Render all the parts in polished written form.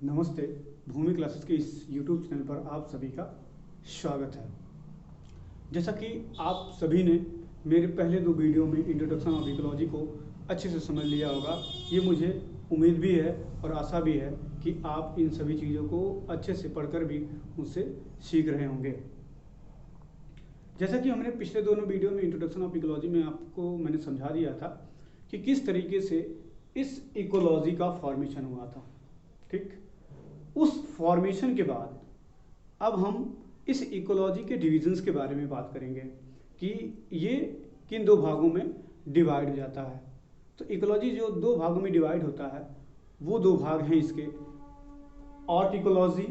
नमस्ते। भूमि क्लासेस के इस YouTube चैनल पर आप सभी का स्वागत है। जैसा कि आप सभी ने मेरे पहले 2 वीडियो में इंट्रोडक्शन ऑफ इकोलॉजी को अच्छे से समझ लिया होगा। ये मुझे उम्मीद भी है और आशा भी है कि आप इन सभी चीज़ों को अच्छे से पढ़कर भी उनसे सीख रहे होंगे। जैसा कि हमने पिछले दोनों वीडियो में इंट्रोडक्शन ऑफ इकोलॉजी में आपको मैंने समझा दिया था कि किस तरीके से इस इकोलॉजी का फॉर्मेशन हुआ था। ठीक, उस फॉर्मेशन के बाद अब हम इस इकोलॉजी के डिविजन्स के बारे में बात करेंगे कि ये किन 2 भागों में डिवाइड हो जाता है। तो इकोलॉजी जो 2 भागों में डिवाइड होता है वो 2 भाग हैं इसके, autecology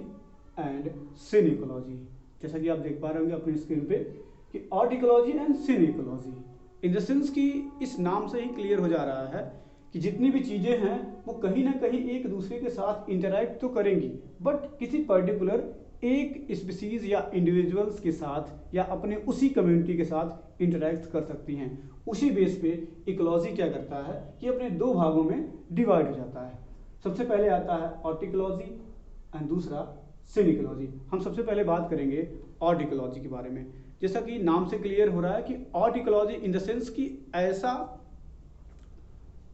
and synecology. जैसा कि आप देख पा रहे होंगे अपने स्क्रीन पे कि autecology and synecology, in the sense कि इस नाम से ही क्लियर हो जा रहा है कि जितनी भी चीज़ें हैं वो कहीं ना कहीं एक दूसरे के साथ इंटरैक्ट तो करेंगी, बट किसी पर्टिकुलर एक स्पीसीज या इंडिविजुअल्स के साथ या अपने उसी कम्युनिटी के साथ इंटरैक्ट कर सकती हैं। उसी बेस पे इकोलॉजी क्या करता है कि अपने 2 भागों में डिवाइड हो जाता है। सबसे पहले आता है ऑर्ट इकोलॉजी एंड दूसरा सिन इकोलॉजी। हम सबसे पहले बात करेंगे ऑर्ट इकोलॉजी के बारे में। जैसा कि नाम से क्लियर हो रहा है कि autecology in the sense कि ऐसा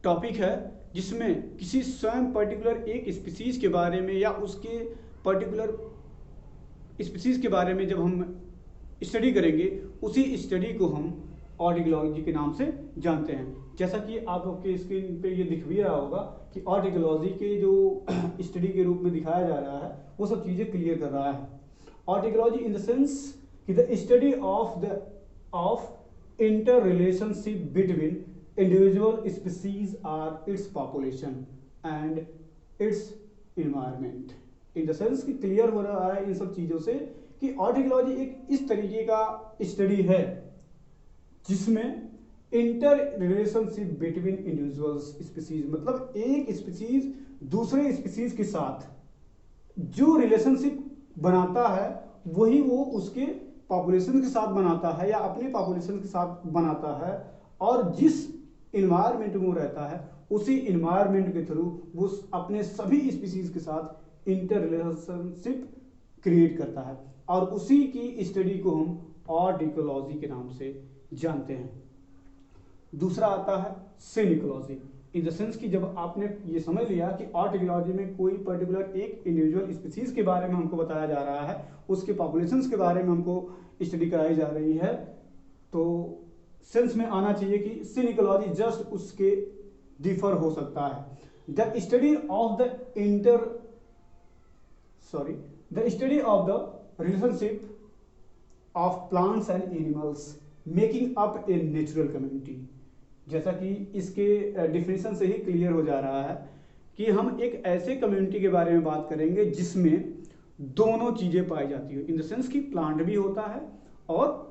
टॉपिक है जिसमें किसी स्वयं पर्टिकुलर एक स्पीसीज के बारे में या उसके पर्टिकुलर स्पीसीज के बारे में जब हम स्टडी करेंगे उसी स्टडी को हम ऑर्ट इकोलॉजी के नाम से जानते हैं। जैसा कि आपके स्क्रीन पे ये दिख भी रहा होगा कि ऑर्ट इकोलॉजी के जो स्टडी के रूप में दिखाया जा रहा है वो सब चीज़ें क्लियर कर रहा है। Autecology in the sense कि the study of interrelationship between individual species are its population and its environment। in the sense कि क्लियर हो रहा है इन सब चीज़ों से कि ऑर्ट इकोलॉजी एक इस तरीके का स्टडी है जिसमें inter relationship between individuals species, मतलब एक स्पीसीज दूसरे स्पीसीज के साथ जो रिलेशनशिप बनाता है वही वो उसके पॉपुलेशन के साथ बनाता है या अपने पॉपुलेशन के साथ बनाता है, और जिस इन्वायरमेंट में रहता है उसी इन्वायरमेंट के थ्रू वो अपने सभी स्पीसीज के साथ इंटर रिलेशनशिप क्रिएट करता है, और उसी की स्टडी को हम ऑर्ट इकोलॉजी के नाम से जानते हैं। दूसरा आता है सिन इकोलॉजी। इन द सेंस कि जब आपने ये समझ लिया कि ऑर्ट इकोलॉजी में कोई पर्टिकुलर एक इंडिविजुअल स्पीसीज के बारे में हमको बताया जा रहा है, उसके पॉपुलेशंस के बारे में हमको स्टडी कराई जा रही है, तो सेंस में आना चाहिए कि सिन इकोलॉजी जस्ट उसके डिफर हो सकता है। The study of the relationship of plants and animals making up a natural community. जैसा कि इसके डिफिनेशन से ही क्लियर हो जा रहा है कि हम एक ऐसे कम्युनिटी के बारे में बात करेंगे जिसमें दोनों चीजें पाई जाती हो। इन द सेंस कि प्लांट भी होता है और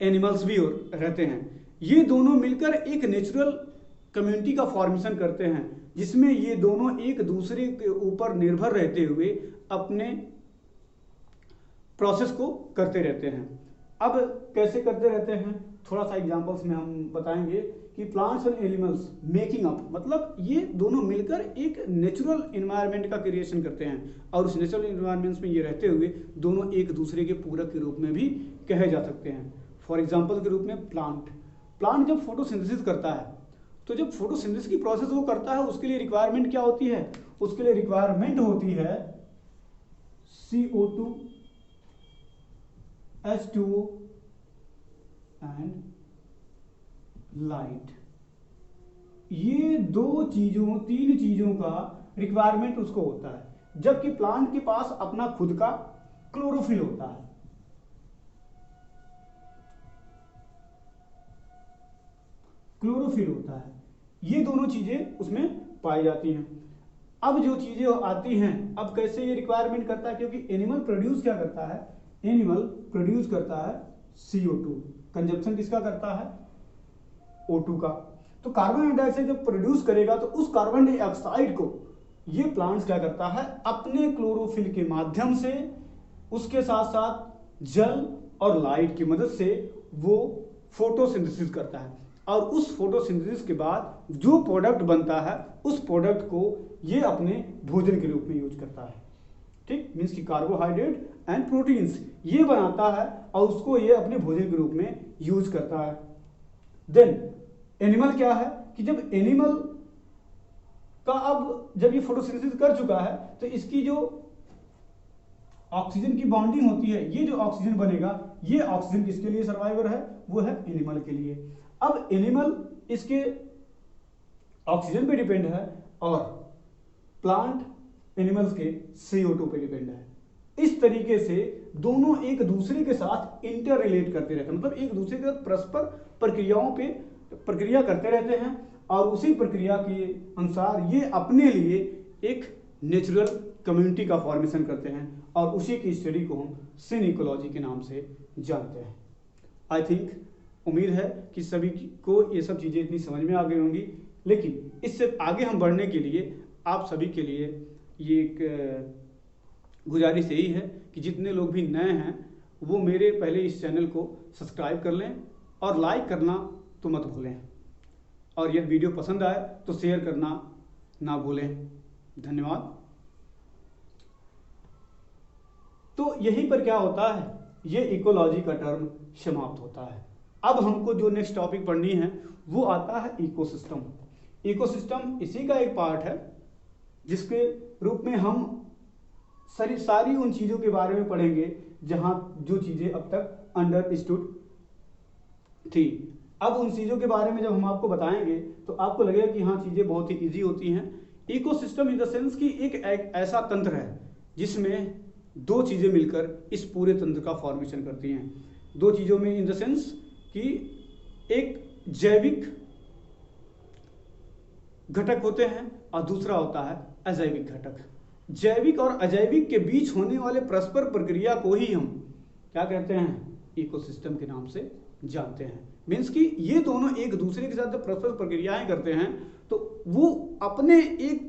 एनिमल्स भी रहते हैं। ये दोनों मिलकर एक नेचुरल कम्युनिटी का फॉर्मेशन करते हैं जिसमें ये दोनों एक दूसरे के ऊपर निर्भर रहते हुए अपने प्रोसेस को करते रहते हैं। अब कैसे करते रहते हैं, थोड़ा सा एग्जांपल्स में हम बताएंगे कि plants and animals making up, मतलब ये दोनों मिलकर एक नेचुरल इन्वायरमेंट का क्रिएशन करते हैं, और उस नेचुरल इन्वायरमेंट्स में ये रहते हुए दोनों एक दूसरे के पूरक के रूप में भी कहे जा सकते हैं। फॉर एग्जाम्पल के रूप में प्लांट जब फोटोसिंथेसिस करता है, तो जब फोटोसिंथेसिस की प्रोसेस वो करता है उसके लिए रिक्वायरमेंट क्या होती है, उसके लिए रिक्वायरमेंट होती है CO2, H2O एंड लाइट। ये 3 चीजों का रिक्वायरमेंट उसको होता है, जबकि प्लांट के पास अपना खुद का क्लोरोफिल होता है। ये दोनों चीजें उसमें पाई जाती हैं। अब जो चीजें आती हैं, अब कैसे ये रिक्वायरमेंट करता है, क्योंकि एनिमल प्रोड्यूस क्या करता है, एनिमल प्रोड्यूस करता है CO2, कंजप्शन किसका करता है, O2 का। तो कार्बन डाइऑक्साइड जब प्रोड्यूस करेगा तो उस कार्बन डाइऑक्साइड को ये प्लांट्स क्या करता है, अपने क्लोरोफिल के माध्यम से, उसके साथ साथ जल और लाइट की मदद से वो फोटोसिंथेसिस करता है, और उस फोटोसिंथेसिस के बाद जो प्रोडक्ट बनता है उस प्रोडक्ट को ये अपने भोजन के रूप में यूज करता है। ठीक, मीन्स कि कार्बोहाइड्रेट एंड प्रोटीन्स ये बनाता है और उसको ये अपने भोजन के रूप में यूज करता है। देन एनिमल क्या है कि जब एनिमल का अब जब ये फोटोसिंथेसिस कर चुका है तो इसकी जो ऑक्सीजन की बॉन्डिंग होती है, ये जो ऑक्सीजन बनेगा, ये ऑक्सीजन किसके लिए सर्वाइवर है, वो है एनिमल के लिए। अब एनिमल इसके ऑक्सीजन पे डिपेंड है और प्लांट एनिमल्स के CO2 पे डिपेंड है। इस तरीके से दोनों एक दूसरे के साथ इंटर रिलेट करते रहते हैं, मतलब एक दूसरे के साथ परस्पर प्रक्रियाओं पे प्रक्रिया करते रहते हैं और उसी प्रक्रिया के अनुसार ये अपने लिए एक नेचुरल कम्युनिटी का फॉर्मेशन करते हैं और उसी की स्टडी को हम सिन इकोलॉजी के नाम से जानते हैं। आई थिंक, उम्मीद है कि सभी को ये सब चीज़ें इतनी समझ में आ गई होंगी, लेकिन इससे आगे हम बढ़ने के लिए आप सभी के लिए ये एक गुजारिश यही है कि जितने लोग भी नए हैं वो मेरे पहले इस चैनल को सब्सक्राइब कर लें और लाइक करना तो मत भूलें, और यदि वीडियो पसंद आए तो शेयर करना ना भूलें। धन्यवाद। तो यहीं पर क्या होता है, ये इकोलॉजी का टर्म समाप्त होता है। अब हमको जो नेक्स्ट टॉपिक पढ़नी है वो आता है इकोसिस्टम। इकोसिस्टम इसी का एक पार्ट है जिसके रूप में हम सारी उन चीज़ों के बारे में पढ़ेंगे जहां जो चीज़ें अब तक अंडरस्टूड थी। अब उन चीज़ों के बारे में जब हम आपको बताएंगे तो आपको लगेगा कि हाँ, चीज़ें बहुत ही इजी होती हैं। इकोसिस्टम इन द सेंस कि एक ऐसा तंत्र है जिसमें दो चीज़ें मिलकर इस पूरे तंत्र का फॉर्मेशन करती हैं। दो चीज़ों में इन द सेंस कि एक जैविक घटक होते हैं और दूसरा होता है अजैविक घटक। जैविक और अजैविक के बीच होने वाले परस्पर प्रक्रिया को ही हम क्या कहते हैं, इकोसिस्टम के नाम से जानते हैं। मीन्स कि ये दोनों एक दूसरे के साथ जब परस्पर प्रक्रियाएं करते हैं तो वो अपने एक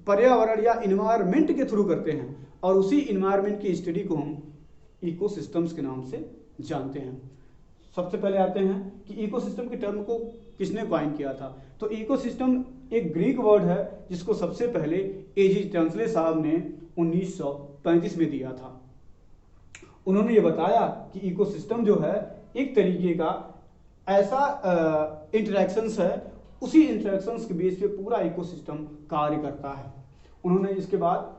पर्यावरण या इन्वायरमेंट के थ्रू करते हैं और उसी इन्वायरमेंट की स्टडी को हम इकोसिस्टम्स के नाम से जानते हैं। सबसे पहले आते हैं कि इकोसिस्टम के टर्म को किसने कॉइन किया था। तो इकोसिस्टम एक ग्रीक वर्ड है जिसको सबसे पहले एजी टंसले साहब ने 1935 में दिया था। उन्होंने ये बताया कि इकोसिस्टम जो है एक तरीके का ऐसा इंटरेक्शंस है, उसी इंटरेक्शंस के बेस पे पूरा इकोसिस्टम कार्य करता है। उन्होंने इसके बाद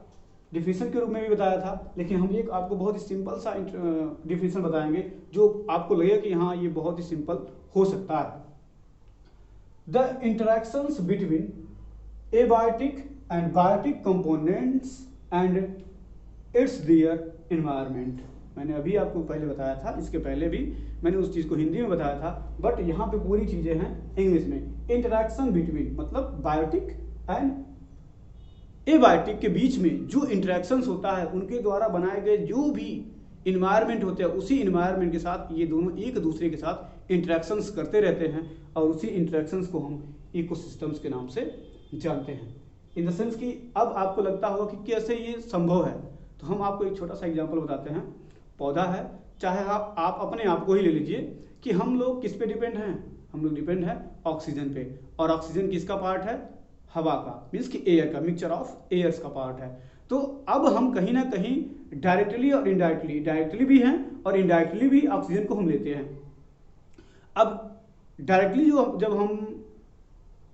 डिफिनेशन के रूप में भी बताया था, लेकिन हम एक आपको बहुत ही सिंपल सा डिफिनेशन बताएंगे जो आपको लगेगा कि हाँ, ये बहुत ही सिंपल हो सकता है। The interactions between abiotic and biotic components and its their environment. मैंने अभी आपको पहले बताया था, इसके पहले भी मैंने उस चीज़ को हिंदी में बताया था, बट यहाँ पे पूरी चीज़ें हैं इंग्लिश में। इंटरेक्शन बिटवीन मतलब बायोटिक एंड एबायोटिक के बीच में जो इंटरेक्शंस होता है उनके द्वारा बनाए गए जो भी इन्वायरमेंट होते हैं, उसी इन्वायरमेंट के साथ ये दोनों एक दूसरे के साथ इंटरेक्शंस करते रहते हैं और उसी इंटरेक्शंस को हम इकोसिस्टम्स के नाम से जानते हैं। इन द सेंस कि अब आपको लगता होगा कि कैसे ये संभव है, तो हम आपको एक छोटा सा एग्जाम्पल बताते हैं। पौधा है, चाहे आप अपने आप को ही ले लीजिए कि हम लोग किस पे डिपेंड हैं, हम लोग डिपेंड हैं ऑक्सीजन पे, और ऑक्सीजन किसका पार्ट है, हवा का, मीन्स कि एयर का, मिक्सचर ऑफ एयर्स का पार्ट है। तो अब हम कहीं ना कहीं डायरेक्टली और इनडायरेक्टली, डायरेक्टली भी हैं और इनडायरेक्टली भी ऑक्सीजन को हम लेते हैं। अब डायरेक्टली जब हम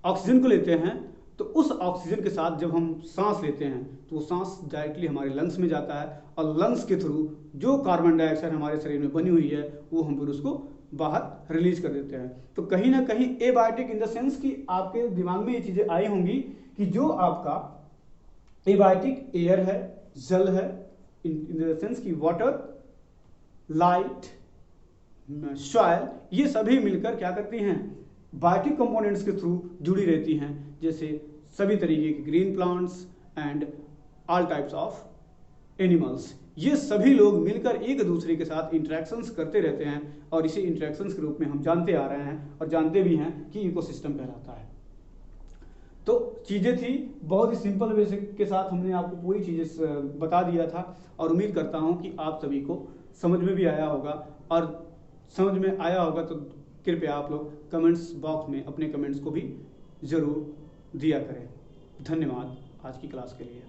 ऑक्सीजन को लेते हैं तो उस ऑक्सीजन के साथ जब हम सांस लेते हैं तो वो सांस डायरेक्टली हमारे लंग्स में जाता है और लंग्स के थ्रू जो कार्बन डाइऑक्साइड हमारे शरीर में बनी हुई है वो हम फिर उसको बाहर रिलीज कर देते हैं। तो कहीं ना कहीं एबायोटिक इन द सेंस कि आपके दिमाग में ये चीज़ें आई होंगी कि जो आपका एबायोटिक एयर है, जल है, इन द सेंस कि वाटर, लाइट, सॉइल, ये सभी मिलकर क्या करती हैं, बायोटिक कंपोनेंट्स के थ्रू जुड़ी रहती हैं, जैसे सभी तरीके के green plants and all types of animals. ये सभी लोग मिलकर एक दूसरे के साथ इंटरेक्शंस करते रहते हैं और इसी इंटरेक्शंस के रूप में हम जानते आ रहे हैं और जानते भी हैं कि इकोसिस्टम कहलाता है। तो चीज़ें थी बहुत ही सिंपल वे के साथ हमने आपको पूरी चीज़ें बता दिया था और उम्मीद करता हूं कि आप सभी को समझ में भी आया होगा, और समझ में आया होगा तो कृपया आप लोग कमेंट्स बॉक्स में अपने कमेंट्स को भी ज़रूर दिया करें। धन्यवाद आज की क्लास के लिए।